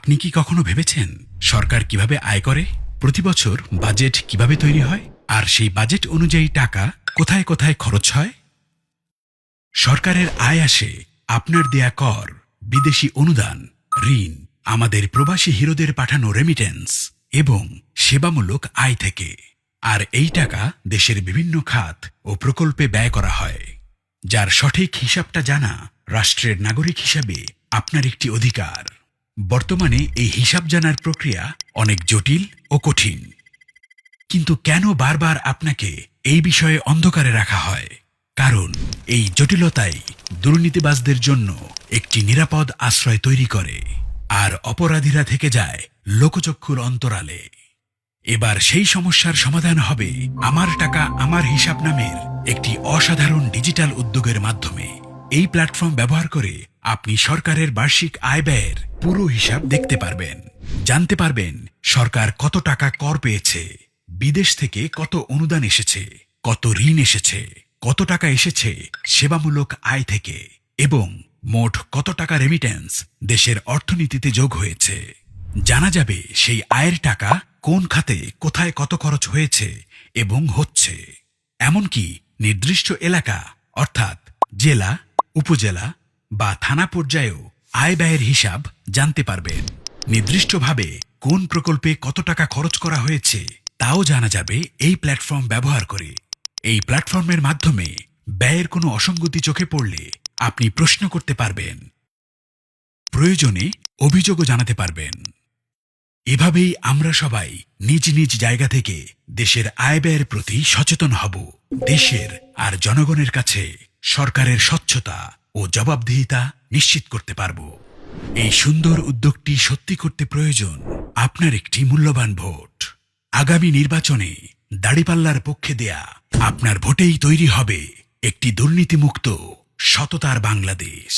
আপনি কি কখনো ভেবেছেন সরকার কিভাবে আয় করে, প্রতি বছর বাজেট কিভাবে তৈরি হয়, আর সেই বাজেট অনুযায়ী টাকা কোথায় কোথায় খরচ হয়? সরকারের আয় আসে আপনার দেয়া কর, বিদেশি অনুদান, ঋণ, আমাদের প্রবাসী হিরোদের পাঠানো রেমিটেন্স এবং সেবামূলক আয় থেকে। আর এই টাকা দেশের বিভিন্ন খাত ও প্রকল্পে ব্যয় করা হয়, যার সঠিক হিসাবটা জানা রাষ্ট্রের নাগরিক হিসাবে আপনার একটি অধিকার। বর্তমানে এই হিসাব জানার প্রক্রিয়া অনেক জটিল ও কঠিন, কিন্তু কেন বারবার আপনাকে এই বিষয়ে অন্ধকারে রাখা হয়? কারণ এই জটিলতাই দুর্নীতিবাজদের জন্য একটি নিরাপদ আশ্রয় তৈরি করে, আর অপরাধীরা থেকে যায় লোকচক্ষুর অন্তরালে। এবার সেই সমস্যার সমাধান হবে আমার টাকা আমার হিসাব নামের একটি অসাধারণ ডিজিটাল উদ্যোগের মাধ্যমে। এই প্ল্যাটফর্ম ব্যবহার করে আপনি সরকারের বার্ষিক আয় ব্যয়ের পুরো হিসাব দেখতে পারবেন, জানতে পারবেন সরকার কত টাকা কর পেয়েছে, বিদেশ থেকে কত অনুদান এসেছে, কত ঋণ এসেছে, কত টাকা এসেছে সেবামূলক আয় থেকে, এবং মোট কত টাকা রেমিটেন্স দেশের অর্থনীতিতে যোগ হয়েছে। জানা যাবে সেই আয়ের টাকা কোন খাতে কোথায় কত খরচ হয়েছে এবং হচ্ছে। এমনকি নির্দিষ্ট এলাকা অর্থাৎ জেলা, উপজেলা বা থানা পর্যায়েও আয় ব্যয়ের হিসাব জানতে পারবেন। নির্দিষ্টভাবে কোন প্রকল্পে কত টাকা খরচ করা হয়েছে তাও জানা যাবে এই প্ল্যাটফর্ম ব্যবহার করে। এই প্ল্যাটফর্মের মাধ্যমে ব্যয়ের কোনো অসঙ্গতি চোখে পড়লে আপনি প্রশ্ন করতে পারবেন, প্রয়োজনে অভিযোগও জানাতে পারবেন। এভাবেই আমরা সবাই নিজ নিজ জায়গা থেকে দেশের আয় ব্যয়ের প্রতি সচেতন হব, দেশের আর জনগণের কাছে সরকারের স্বচ্ছতা ও জবাবদিহিতা নিশ্চিত করতে পারব। এই সুন্দর উদ্যোগটি সত্যি করতে প্রয়োজন আপনার একটি মূল্যবান ভোট। আগামী নির্বাচনে দাড়িপাল্লার পক্ষে দেয়া আপনার ভোটেই তৈরি হবে একটি দুর্নীতিমুক্ত সততার বাংলাদেশ।